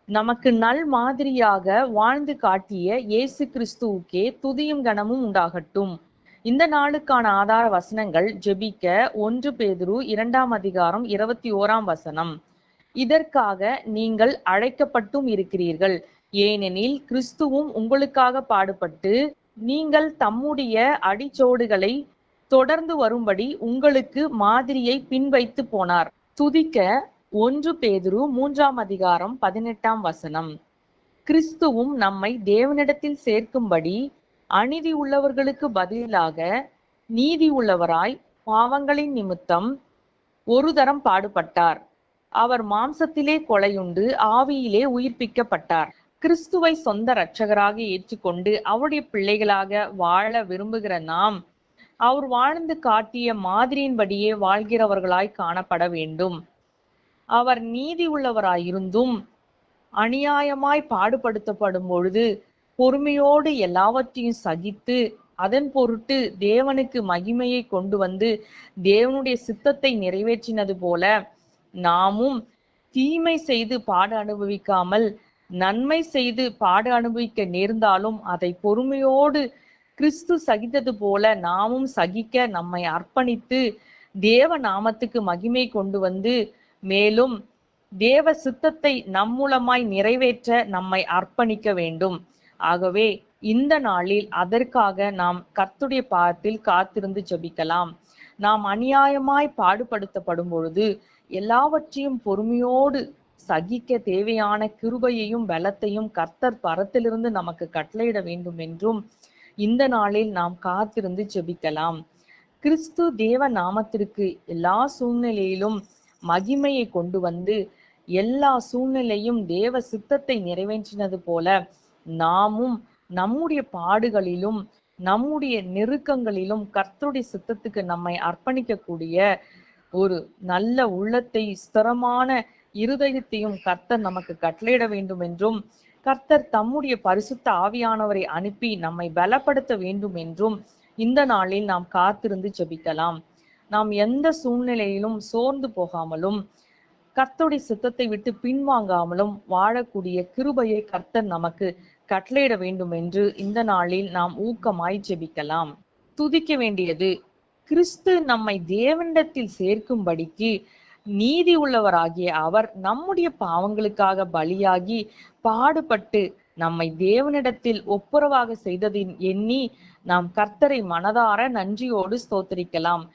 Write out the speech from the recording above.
நமக்கு நல் மாதிரியாக வாழ்ந்து காட்டிய இயேசு கிறிஸ்துவுக்கே துதியும் கனமும் உண்டாகட்டும். இந்த நாளுக்கான ஆதார வசனங்கள் ஜெபிக்க 1 பேதுரு 2 அதிகாரம் 21 இதற்காக நீங்கள் அழைக்கப்பட்டும் இருக்கிறீர்கள். ஏனெனில் கிறிஸ்துவும் உங்களுக்காக பாடுபட்டு நீங்கள் தம்முடைய அடிச்சோடுகளை தொடர்ந்து வரும்படி உங்களுக்கு மாதிரியை பின்வைத்து போனார். துதிக்க 1 பேதுரு 3 அதிகாரம் 18 கிறிஸ்துவும் நம்மை தேவனிடத்தில் சேர்க்கும்படி அநீதி உள்ளவர்களுக்கு பதிலாக நீதி உள்ளவராய் பாவங்களின் நிமித்தம் ஒரு தரம் பாடுபட்டார். அவர் மாம்சத்திலே கொலையுண்டு ஆவியிலே உயிர்ப்பிக்கப்பட்டார். கிறிஸ்துவை சொந்த இரட்சகராக ஏற்றுக்கொண்டு அவருடைய பிள்ளைகளாக வாழ விரும்புகிற நாம் அவர் வாழ்ந்து காட்டிய மாதிரியின்படியே வாழ்கிறவர்களாய் காணப்பட வேண்டும். அவர் நீதி உள்ளவராயிருந்தும் அநியாயமாய் பாடுபடுத்தப்படும் பொழுது பொறுமையோடு எல்லாவற்றையும் சகித்து அதன் பொருட்டு தேவனுக்கு மகிமையை கொண்டு வந்து தேவனுடைய சித்தத்தை நிறைவேற்றினது போல நாமும் தீமை செய்து பாடு அனுபவிக்காமல் நன்மை செய்து பாடு அனுபவிக்க நேர்ந்தாலும் அதை பொறுமையோடு கிறிஸ்து சகித்தது போல நாமும் சகிக்க நம்மை அர்ப்பணித்து தேவ நாமத்துக்கு மகிமை கொண்டு வந்து மேலும் தேவ சித்தத்தை நம் மூலமாய் நிறைவேற்ற நம்மை அர்ப்பணிக்க வேண்டும். ஆகவே இந்த நாளில் அதற்காக நாம் கர்த்தருடைய பாதத்தில் காத்திருந்து ஜெபிக்கலாம். நாம் அநியாயமாய் பாடுபடுத்தப்படும் பொழுது எல்லாவற்றையும் பொறுமையோடு சகிக்க தேவையான கிருபையையும் பலத்தையும் கர்த்தர் பரத்திலிருந்து நமக்கு கட்டளையிட வேண்டும் என்றும் இந்த நாளில் நாம் காத்திருந்து ஜெபிக்கலாம். கிறிஸ்து தேவ நாமத்திற்கு எல்லா சூழ்நிலையிலும் மகிமையை கொண்டு வந்து எல்லா சூழ்நிலையும் தேவ சித்தத்தை நிறைவேற்றினது போல நாமும் நம்முடைய பாடுகளிலும் நம்முடைய நெருக்கங்களிலும் கர்த்தருடைய சித்தத்துக்கு நம்மை அர்ப்பணிக்கக்கூடிய ஒரு நல்ல உள்ளத்தை ஸ்திரமான இருதயத்தையும் கர்த்தர் நமக்கு கட்டளையிட வேண்டும் என்றும் கர்த்தர் தம்முடைய பரிசுத்த ஆவியானவரை அனுப்பி நம்மை பலப்படுத்த வேண்டும் என்றும் இந்த நாளில் நாம் காத்திருந்து ஜெபிக்கலாம். நாம் எந்த சூழ்நிலையிலும் சோர்ந்து போகாமலும் கர்த்தருடைய சித்தத்தை விட்டு பின்வாங்காமலும் வாழக்கூடிய கிருபையை கர்த்தர் நமக்கு கட்டளையிட வேண்டும் என்று இந்த நாளில் நாம் ஊக்கமாய் ஜெபிக்கலாம். துதிக்க வேண்டியது கிறிஸ்து நம்மை தேவனிடத்தில் சேர்க்கும்படிக்கு நீதி உள்ளவராகிய அவர் நம்முடைய பாவங்களுக்காக பலியாகி பாடுபட்டு நம்மை தேவனிடத்தில் ஒப்புரவாக செய்ததின் எண்ணி நாம் கர்த்தரை மனதார நன்றியோடு ஸ்தோத்திரிக்கலாம்.